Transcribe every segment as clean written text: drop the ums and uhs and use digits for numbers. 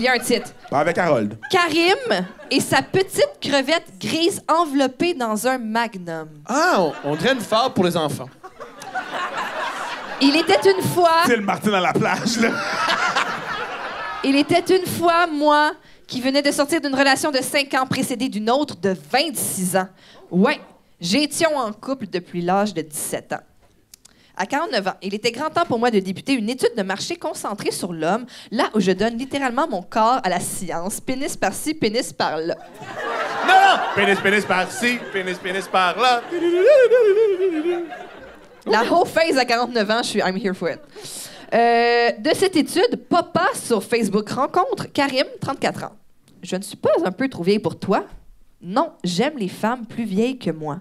Il y a un titre. Avec Harold. Karim et sa petite crevette grise enveloppée dans un magnum. Ah, on dirait une fable pour les enfants. Il était une fois... C'est le Martin à la plage, là. Il était une fois, moi, qui venais de sortir d'une relation de 5 ans précédée d'une autre de 26 ans. Ouais, j'étions en couple depuis l'âge de 17 ans. À 49 ans, il était grand temps pour moi de débuter une étude de marché concentrée sur l'homme, là où je donne littéralement mon corps à la science. Pénis par-ci, pénis par-là. Non! Pénis par-ci, pénis par-là. La whole phase à 49 ans, je suis I'm here for it. De cette étude, Papa sur Facebook rencontre Karim, 34 ans. Je ne suis pas un peu trop vieille pour toi? Non, j'aime les femmes plus vieilles que moi.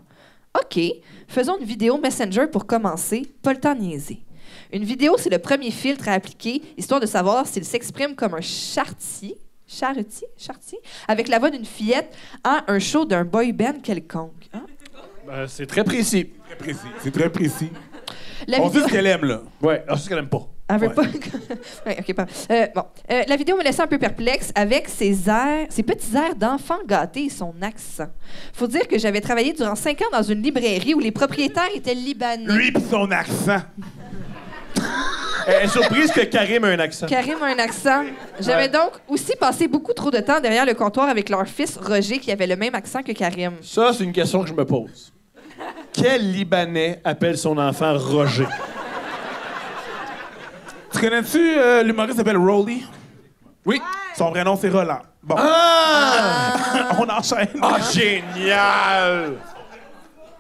OK, faisons une vidéo Messenger pour commencer, pas le temps de niaiser. Une vidéo, c'est le premier filtre à appliquer, histoire de savoir s'il s'exprime comme un chartier, avec la voix d'une fillette à un show d'un boy band quelconque. Hein? C'est très précis. Très précis. C'est très précis. La On vidéo... dit ce qu'elle aime, là. Ouais, c'est ce qu'elle aime pas. Elle veut Ouais. pas... Ouais, OK, pardon. La vidéo me laissait un peu perplexe avec ses petits airs d'enfant gâté et son accent. Faut dire que j'avais travaillé durant 5 ans dans une librairie où les propriétaires étaient libanais. Lui pis son accent. Elle est surprise que Karim a un accent. Karim a un accent. J'avais donc aussi passé beaucoup trop de temps derrière le comptoir avec leur fils Roger qui avait le même accent que Karim. Ça, c'est une question que je me pose. Quel Libanais appelle son enfant Roger? Tu connais-tu l'humoriste qui s'appelle Rolly? Oui. Son vrai nom, c'est Roland. Bon. Ah! On enchaîne. Ah, génial!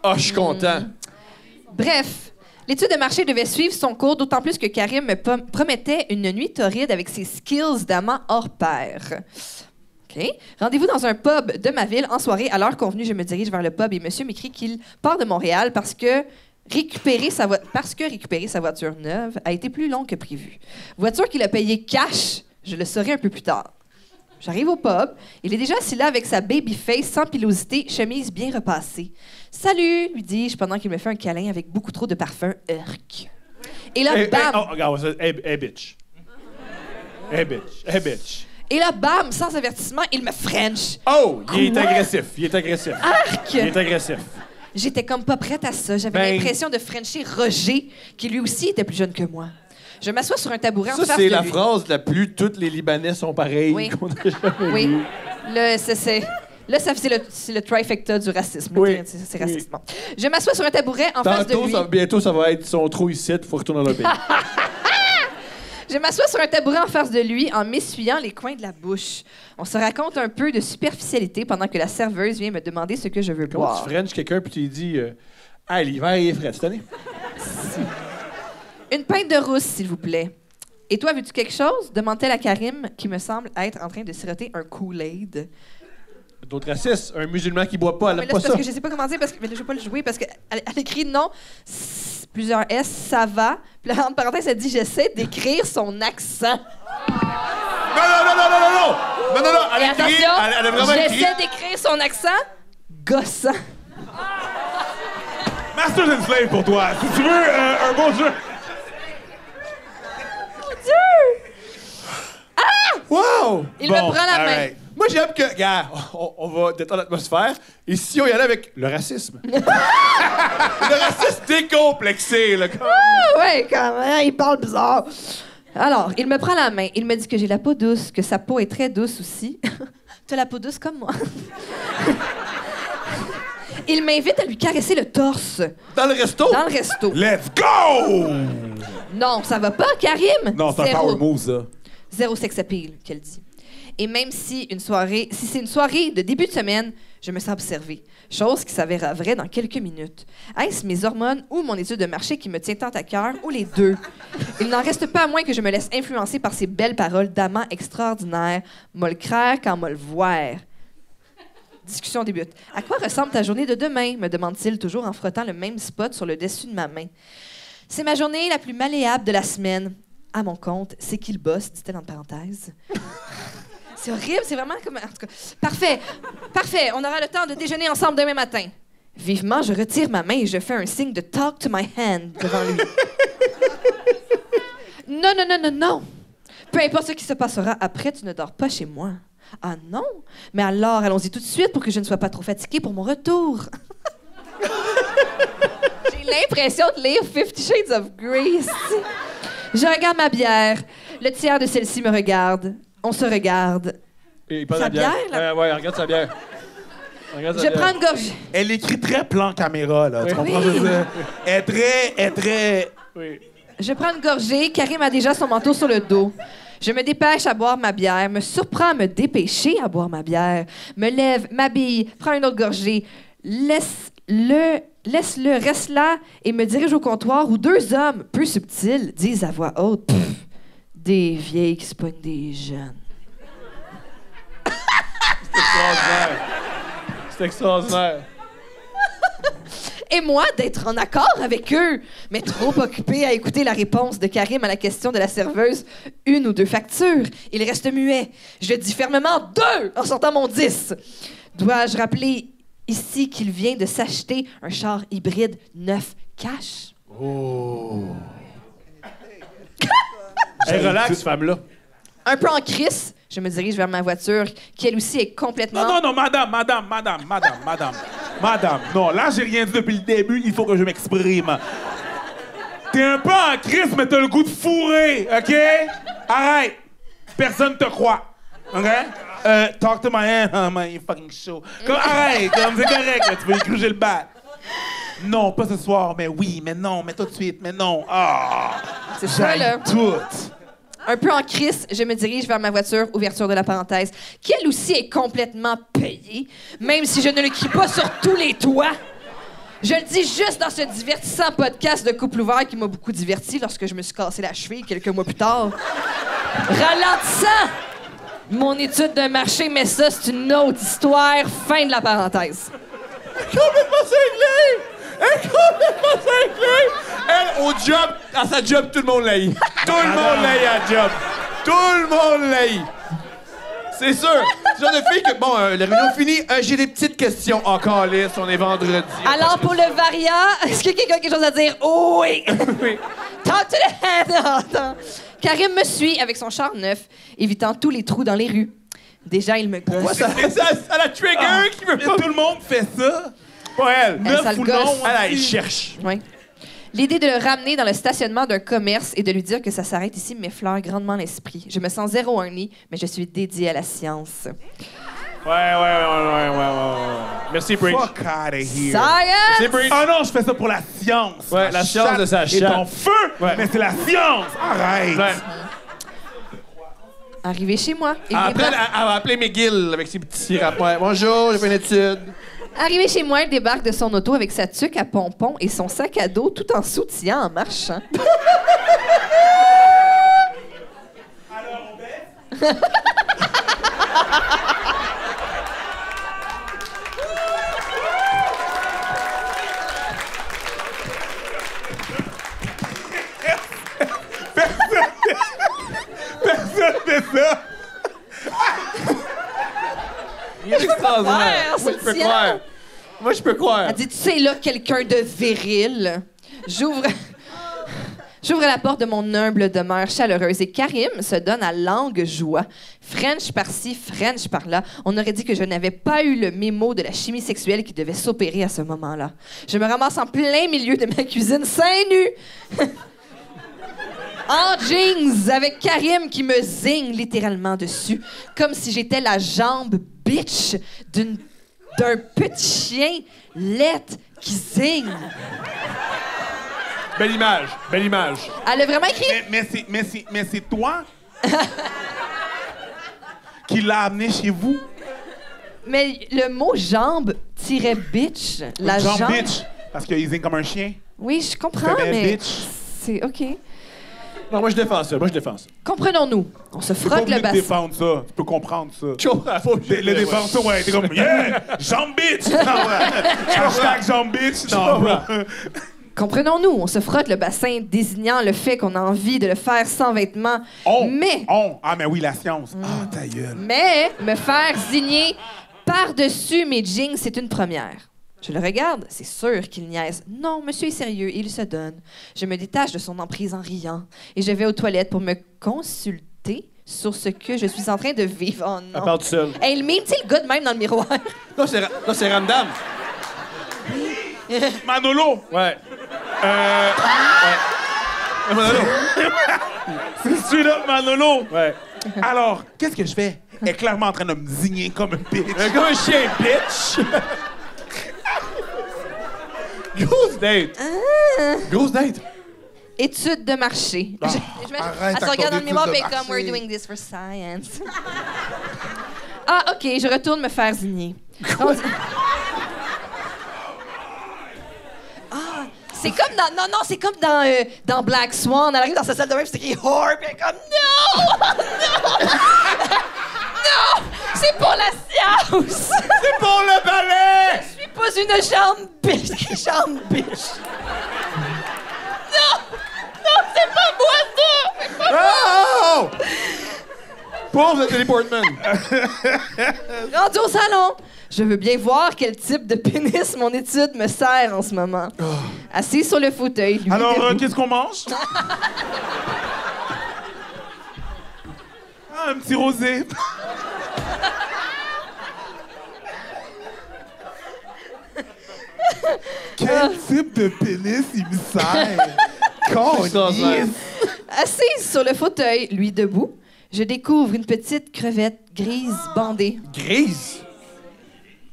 Ah, je suis content. Bref, l'étude de marché devait suivre son cours, d'autant plus que Karim me promettait une nuit torride avec ses skills d'amant hors pair. OK. Rendez-vous dans un pub de ma ville en soirée. À l'heure convenue, je me dirige vers le pub et monsieur m'écrit qu'il part de Montréal parce que récupérer sa voiture neuve a été plus long que prévu. Voiture qu'il a payée cash, je le saurai un peu plus tard. J'arrive au pub. Il est déjà assis là avec sa baby face sans pilosité, chemise bien repassée. « Salut », lui dis-je pendant qu'il me fait un câlin avec beaucoup trop de parfum. Urk. Et là, bam! Regarde, hey, bitch. Hey, bitch. Hey, bitch. Et là, bam! Sans avertissement, il me French. Oh! Il est Quoi? agressif. Il est agressif. Arc! Il est agressif. J'étais comme pas prête à ça. J'avais l'impression de Frencher Roger, qui lui aussi était plus jeune que moi. Je m'assois sur un tabouret en face de Ça, lui. c'est la phrase la plus « toutes les Libanais sont pareils Oui. qu'on a jamais Oui. vue. Là, c'est le trifecta du racisme. Oui. C'est raciste. Bon. Je m'assois sur un tabouret en face de lui. Bientôt, ça va être « ils sont trop ici, il faut retourner dans le pays ». Je m'assois sur un tabouret en face de lui en m'essuyant les coins de la bouche. On se raconte un peu de superficialité pendant que la serveuse vient me demander ce que je veux Comment boire. tu frenches quelqu'un puis tu lui dis « Ah, l'hiver, il est frais cette année. Une pinte de rousse, s'il vous plaît. Et toi, veux-tu quelque chose? Demande-t-elle à Karim, qui me semble être en train de siroter un Kool-Aid. » D'autres racistes, un musulman qui boit pas, elle Mais aime là, pas c'est parce ça. que je sais pas comment dire, parce que mais là, je vais pas le jouer, parce qu'elle elle écrit non, plusieurs S, ça va. Puis là, entre parenthèses, elle dit j'essaie d'écrire son accent. Non! Elle Et a écrit, attention, elle a vraiment écrit. j'essaie d'écrire son accent gossant. Masters and Slave pour toi. Si tu veux un bon jeu. Mon Dieu! Wow! Il me prend la main. alright. Moi, j'aime que, gars, on va détendre l'atmosphère. Et si on y allait avec le racisme? Le racisme décomplexé, là. Ah ouais, quand même, il parle bizarre. Alors, il me prend la main. Il me dit que j'ai la peau douce, que sa peau est très douce aussi. T'as la peau douce comme moi. Il m'invite à lui caresser le torse. Dans le resto? Dans le resto. Let's go! Non, ça va pas, Karim? Non, c'est un Zéro. power move, ça. Zéro sex appeal, qu'elle dit. Et même si c'est une soirée de début de semaine, je me sens observée. Chose qui s'avéra vraie dans quelques minutes. Est-ce mes hormones ou mon étude de marché qui me tient tant à cœur, ou les deux? Il n'en reste pas moins que je me laisse influencer par ces belles paroles d'amant extraordinaire. M'a le craire quand m'a le voir. Discussion débute. À quoi ressemble ta journée de demain? Me demande-t-il, toujours en frottant le même spot sur le dessus de ma main. C'est ma journée la plus malléable de la semaine. À mon compte, c'est qu'il bosse, dit-elle entre parenthèses. C'est horrible, c'est vraiment comme... En tout cas, parfait. On aura le temps de déjeuner ensemble demain matin. Vivement, je retire ma main et je fais un signe de « talk to my hand » devant lui. Non. Peu importe ce qui se passera après, tu ne dors pas chez moi. Ah non? Mais alors, allons-y tout de suite pour que je ne sois pas trop fatiguée pour mon retour. J'ai l'impression de lire 50 Shades of Grey. Je regarde ma bière. Le tiers de celle-ci me regarde. On se regarde. Et il prend Sa la bière. bière, là? Ouais, regarde sa bière. Je prends une gorgée. Elle écrit très plan caméra, là. Oui. Tu comprends ce que je veux dire? Elle est très... Oui. Je prends une gorgée. Karim a déjà son manteau sur le dos. Je me dépêche à boire ma bière, me surprends à me dépêcher à boire ma bière, me lève, m'habille, prends une autre gorgée, laisse-le, reste là et me dirige au comptoir où deux hommes, peu subtils, disent à voix haute « Pfff, des vieilles qui se pognent des jeunes. » C'est extraordinaire. C'est extraordinaire. Et moi, d'être en accord avec eux, mais trop occupé à écouter la réponse de Karim à la question de la serveuse, une ou deux factures. Il reste muet. Je dis fermement 2 en sortant mon 10. Dois-je rappeler ici qu'il vient de s'acheter un char hybride 9 cash? Hey, relax, femme-là. Un peu en crise, je me dirige vers ma voiture, qui elle aussi est complètement... Non, madame. Non, là, j'ai rien dit depuis le début. Il faut que je m'exprime. T'es un peu en crise, mais t'as le goût de fourrer, OK? Arrête. Personne te croit, OK? Talk to my hand, my fucking show. Comme, arrête, comme, c'est correct, là, tu veux écrouger le bat. Non, pas ce soir, mais oui, mais non, mais tout de suite, mais non. Ah! C'est ça, là. Tout. Un peu en crise, je me dirige vers ma voiture, ouverture de la parenthèse, qui elle aussi est complètement payée, même si je ne le crie pas sur tous les toits. Je le dis juste dans ce divertissant podcast de couple ouvert qui m'a beaucoup diverti lorsque je me suis cassé la cheville quelques mois plus tard. Ralentissant mon étude de marché, mais ça, c'est une autre histoire. Fin de la parenthèse. Complètement cinglée! Elle est complètement cinglée! Elle, au job, à sa job, tout le monde l'aïe. Tout le monde l'aïe à la job. Tout le monde l'aïe. C'est sûr. C'est le genre de fille que, bon, la réunion finie, j'ai des petites questions encore lisses, on est vendredi. Alors, pour le varia, est-ce que quelqu'un a quelque chose à dire? Oh, oui! Oui. Talk to the head! Attends. Karim me suit avec son char neuf, évitant tous les trous dans les rues. Déjà, il me gosse. Ça la trigger qui veut pas. Tout le monde fait ça. Pas elle. Elle, ça Neuf le ou gosse. non, Elle cherche. Oui. L'idée de le ramener dans le stationnement d'un commerce et de lui dire que ça s'arrête ici m'effleure grandement l'esprit. Je me sens zéro ornie, mais je suis dédiée à la science. Ouais. Merci, Bridge. Fuck out of here. Science! C'est Bridge. Ah non, je fais ça pour la science. Ouais, la science de sa Et chatte. ton feu, Ouais. mais c'est la science. Arrête. Ouais. Arrivé chez moi. Après, elle va appeler McGill avec ses petits rapports. Ouais, bonjour, j'ai fait une étude. Arrivé chez moi, il débarque de son auto avec sa tuque à pompons et son sac à dos tout en soutillant en marchant. Alors, on baisse? Personne fait ça. Il est extraordinaire. faire, Moi, je peux soutien. croire. Moi, je peux croire. Elle dit, tu sais, là, quelqu'un de viril. J'ouvre la porte de mon humble demeure chaleureuse et Karim se donne à langue joie. French par-ci, French par-là. On aurait dit que je n'avais pas eu le mémo de la chimie sexuelle qui devait s'opérer à ce moment-là. Je me ramasse en plein milieu de ma cuisine, seins nus. En jeans, avec Karim qui me zigne littéralement dessus, comme si j'étais la jambe bitch d'un petit chien laite qui zigne. Belle image. Elle a vraiment écrit... Mais c'est toi qui l'a amené chez vous. Mais le mot jambe-bitch, la Genre jambe... bitch. Parce qu'il zing comme un chien. Oui, je comprends, Fait mais... bitch. C'est OK. Non, moi, je défends ça. Comprenons-nous. On se Tu peux frotte pas le bassin. défendre ça. Tu peux comprendre ça. Je comprends. Faut que je Le défendre ça, ouais. T'es comme, yeah, jambe bitch. Non, ouais. Hashtag jambe bitch. Non, comprends. Comprenons-nous. On se frotte le bassin, désignant le fait qu'on a envie de le faire sans vêtements. Mais... Ah, mais oui, la science. Ah, ta gueule. Mais me faire zigner par-dessus mes jeans, c'est une première. Je le regarde, c'est sûr qu'il niaise. Non, monsieur est sérieux, il se donne. Je me détache de son emprise en riant et je vais aux toilettes pour me consulter vérité sur ce que je suis en train de vivre. Oh Elle non. parle tout seul. Hey, le mime, tu sais, le gars de même dans le miroir. Non, c'est Ramdam. Manolo! Ouais. Ouais. Manolo. C'est straight-up Manolo! Ouais. Alors, qu'est-ce que je fais? Elle est clairement en train de me zigner comme un bitch. Comme un chien, bitch. Grosse date. Grosse date. Étude de marché. arrête Elle se avec regarde ton dans le miroir, étude de mais comme, marché. we're doing this for science. Ah, OK, je retourne me faire zigner. Ah, c'est comme dans... Non, c'est comme dans Black Swan. Elle arrive dans sa salle de bain, puis c'est écrit « whore », puis elle est comme « non! Non! Non! C'est pour la science! C'est pour le ballet. Je suis pas une jambe bitch! Jambe bitch! Non! Non, c'est pas moi, ça! Oh! Pauvre Nathalie Portman. Rendu au salon, je veux bien voir quel type de pénis mon étude me sert en ce moment. Assis sur le fauteuil, lui Alors, debout. qu'est-ce qu'on mange? Ah, un petit rosé. Quel type de pénis il me sert? Extraordinaire. Assise sur le fauteuil, lui debout, je découvre une petite crevette grise bandée. Grise.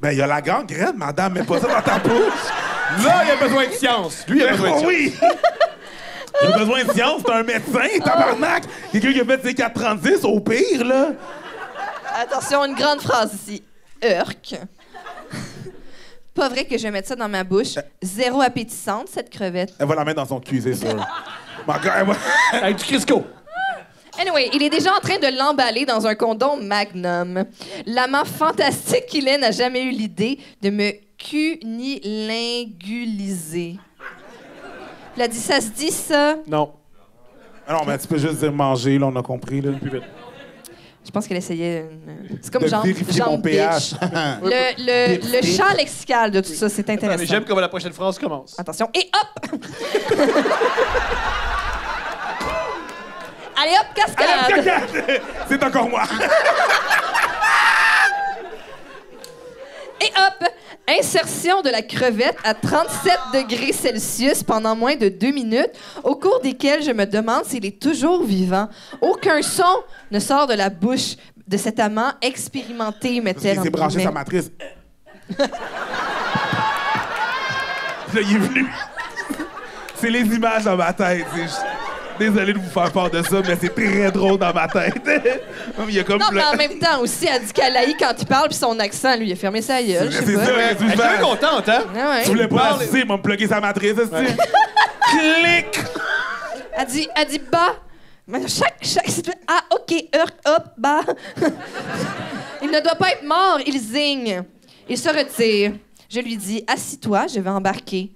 Ben, il y a la gangrène, madame, mets pas ça dans ta bouche. Là, il a besoin de science. Lui, il a besoin de Oh science. oui! Il a besoin de science, c'est un médecin, tabarnak! Quelqu'un qui a fait ses 4,36 au pire, là! Attention, une grande phrase ici. Urk. Pas vrai que je vais mettre ça dans ma bouche. Zéro appétissante, cette crevette. Elle va la mettre dans son cul, c'est sûr. Ma gueule, elle va- Avec du Crisco. Anyway, il est déjà en train de l'emballer dans un condom Magnum. L'amant fantastique qu'il est n'a jamais eu l'idée de me cunilinguliser. Il a dit, ça se dit, ça? Non. Ah non, mais tu peux juste dire manger, là, on a compris, là. Plus vite. Je pense qu'elle essayait une... C'est comme De genre, vérifier mon genre pH. bitch. Le champ lexical de tout ça, c'est Mais intéressant. j'aime comment la prochaine phrase commence. Attention, et hop! Allez hop, cascade! C'est encore moi. Et hop! Insertion de la crevette à 37 degrés Celsius pendant moins de 2 minutes, au cours desquelles je me demande s'il est toujours vivant. Aucun son ne sort de la bouche de cet amant expérimenté, met-elle Il en s'est branché guillemets. sa matrice. Puis là, il est venu. C'est les images dans ma tête. Désolé de vous faire part de ça, mais c'est très drôle dans ma tête. Il y a comme Non, mais en même temps aussi, elle dit qu'elle haït quand il parle, puis son accent, lui, il a fermé sa gueule, je sais C'est pas. ça, Elle tu est bien contente, hein? Ah ouais. Tu voulais pas Parle- assister, il m'a plugué sa matrice, est-ce que- Clic! Elle dit bah. Mais ah, OK, hop, bah. Il ne doit pas être mort, il zigne. Il se retire. Je lui dis, assis-toi, je vais embarquer.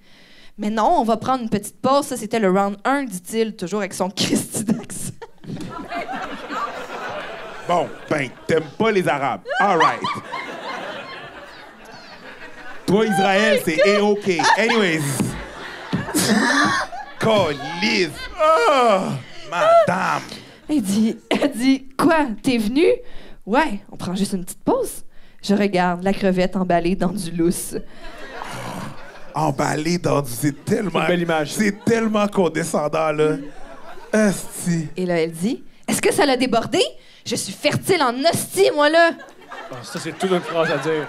Mais non, on va prendre une petite pause. Ça, c'était le round 1, dit-il, toujours avec son Christy d'accent. Bon, ben, t'aimes pas les Arabes. All right. Toi, Israël, c'est A-OK. Anyways. Colise. Oh, madame. Elle dit, quoi, t'es venu? Ouais, on prend juste une petite pause. Je regarde la crevette emballée dans du lousse. Emballé dans du... C'est tellement... Une belle image. C'est tellement condescendant, là. Esti. Et là, elle dit, est-ce que ça l'a débordé? Je suis fertile en hostie, moi, là. Ah, ça, c'est toute une phrase à dire.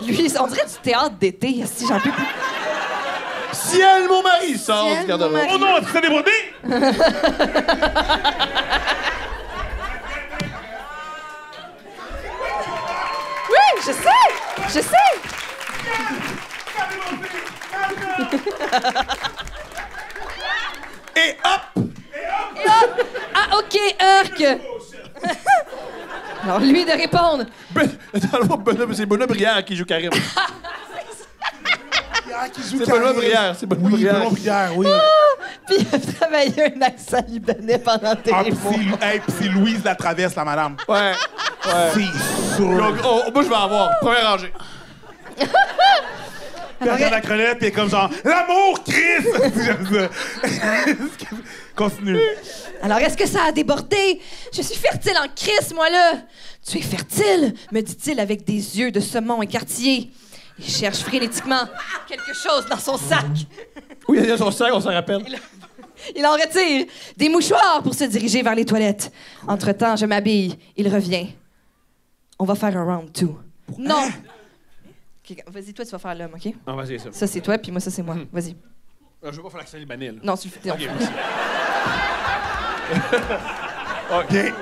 Lui, on dirait du théâtre d'été. Si j'en peux plus. Ciel, mon mari, sort Ciel, du garde-robe. mon mari. Oh non, tu t'es débordé? Oui, je sais! Je sais! Et hop! Ah, OK, Urk! Alors, lui de répondre. Dans le fond, c'est Benoît Brière qui joue Karim. Qui joue C'est Benoît Brière, c'est Benoît Oui, Brière. Benoît Brière, oui. Puis il a travaillé un accent libanais pendant des Ah, puis mois. c'est Louise la traverse, la madame. Ouais. C'est sûr. Donc, moi, je vais avoir. Première rangée. Puis elle regarde la crevette, puis elle est comme genre « L'amour, Chris! » J'aime ça. Continue. Alors, est-ce que ça a débordé? Je suis fertile en crise, moi, là. Tu es fertile, me dit-il avec des yeux de saumon écartillés. Il cherche frénétiquement quelque chose dans son sac. Oui, il y a son sac, on s'en rappelle. Il en retire des mouchoirs pour se diriger vers les toilettes. Entre-temps, je m'habille. Il revient. On va faire un round two. Non! Okay, vas-y, toi, tu vas faire l'homme, OK? Ah, vas-y, ça. Ça, c'est toi, puis moi, ça, c'est moi. Vas-y. Je veux pas faire l'accent libanais, là. Non, tu le fais. OK, merci.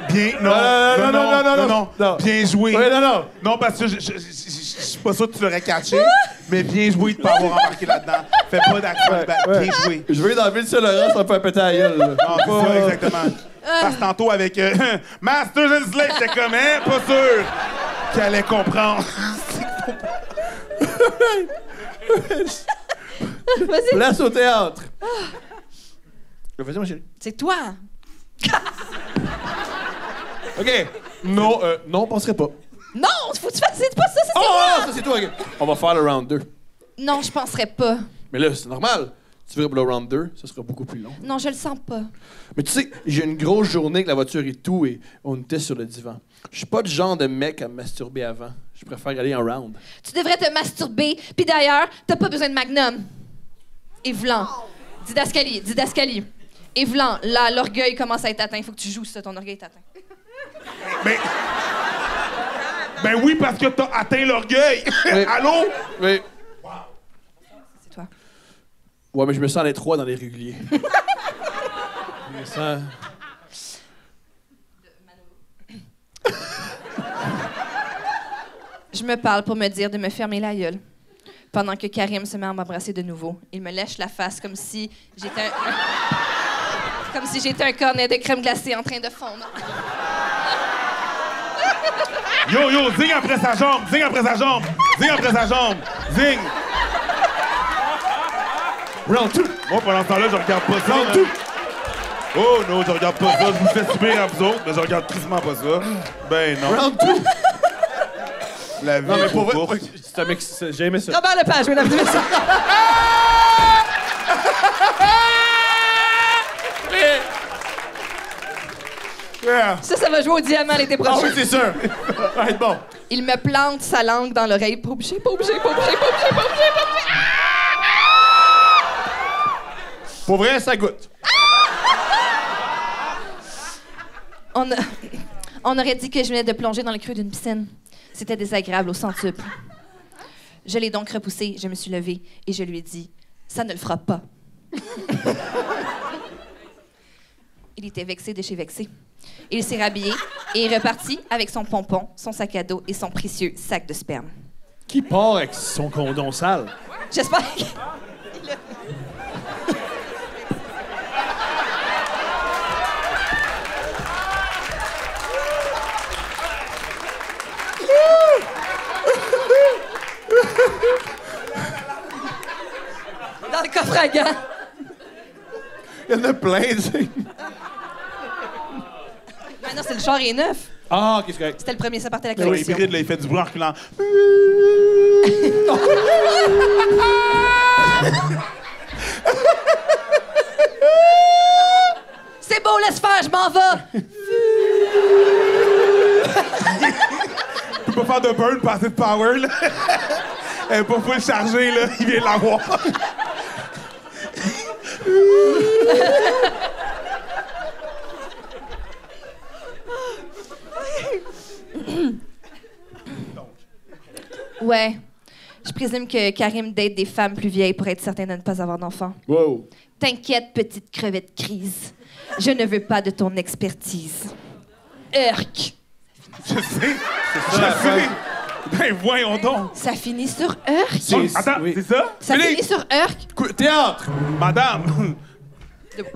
Bien, non. Bien joué. Oui, non. Non, parce que je suis pas sûr que tu l'aurais catché, mais bien joué de pas avoir embarqué là-dedans. Fais pas d'action. Bien joué. Je veux ir dans la ville de Saint-Laurent, ça me fait péter à la gueule, là. Non, c'est ça, exactement. Parce que tantôt avec Masters and Slave, j'étais comme, hein, pas sûr qu'elle allait comprendre. Vas-y. Place au théâtre. Vas-y, mon chéri. C'est toi. OK. Non, on penserait pas. Non, faut que tu fasses. C'est pas ça, c'est Oh, toi. ça, c'est toi. OK. On va faire le round 2. Non, je penserais pas. Mais là, c'est normal. Tu verras pour le round 2, ça sera beaucoup plus long. Non, je le sens pas. Mais tu sais, j'ai une grosse journée avec la voiture et tout, et on était sur le divan. Je suis pas le genre de mec à me masturber avant. Je préfère aller en round. Tu devrais te masturber, puis d'ailleurs, t'as pas besoin de Magnum. Et vlan. Didascalie. Et vlan, là, l'orgueil commence à être atteint. Faut que tu joues ça, ton orgueil est atteint. Ben oui, parce que t'as atteint l'orgueil. Oui. Allô? Oui. C'est toi. Ouais, mais je me sens les trois dans les réguliers. Je me sens... Je me parle pour me dire de me fermer la gueule. Pendant que Karim se met à m'embrasser de nouveau. Il me lèche la face comme si j'étais comme si j'étais un cornet de crème glacée en train de fondre. Yo, zing après sa jambe. Zing. Round 2. Moi, pendant ce temps-là, je regarde pas ça. Round 2. Oh non, je regarde pas ça. Je vous fais subir à vous autres, mais je regarde tristement pas ça. Ben non. Round 2. La vie Non, mais est pour trop vrai, courte. j'ai aimé ça. Robert Lepage, mesdames et messieurs. Yeah. Ça va jouer au diamant l'été Ah prochain. oui, c'est sûr. Ça va être bon. Il me plante sa langue dans l'oreille. Pas obligé. Pour vrai, ça goûte. On aurait dit que je venais de plonger dans le creux d'une piscine. C'était désagréable au centuple. Je l'ai donc repoussé, je me suis levée et je lui ai dit « Ça ne le fera pas. » Il était vexé de chez vexé. Il s'est rhabillé et est reparti avec son pompon, son sac à dos et son précieux sac de sperme. Qui part avec son condom sale? J'espère que... Dans le coffre à gants. Il y en a plein, tu sais. Mais non, c'est le char est neuf. Ah, qu'est-ce que C'était le premier, ça partait à la Oui, collection. hybride, là, il fait du bruit en reculant. C'est beau, laisse faire, je m'en vais. Tu peux pas faire de burn, passer de power, là. Elle est pas full chargée, là. Il vient de l'avoir. Ouais. Je présume que Karim date des femmes plus vieilles pour être certain de ne pas avoir d'enfants. Wow. T'inquiète, petite crevette crise. Je ne veux pas de ton expertise. Urk. Je sais. Ben, voyons donc. Ça finit sur Urk? Attends, oui. c'est ça? Ça finit sur Urk? Théâtre. Madame. Debout.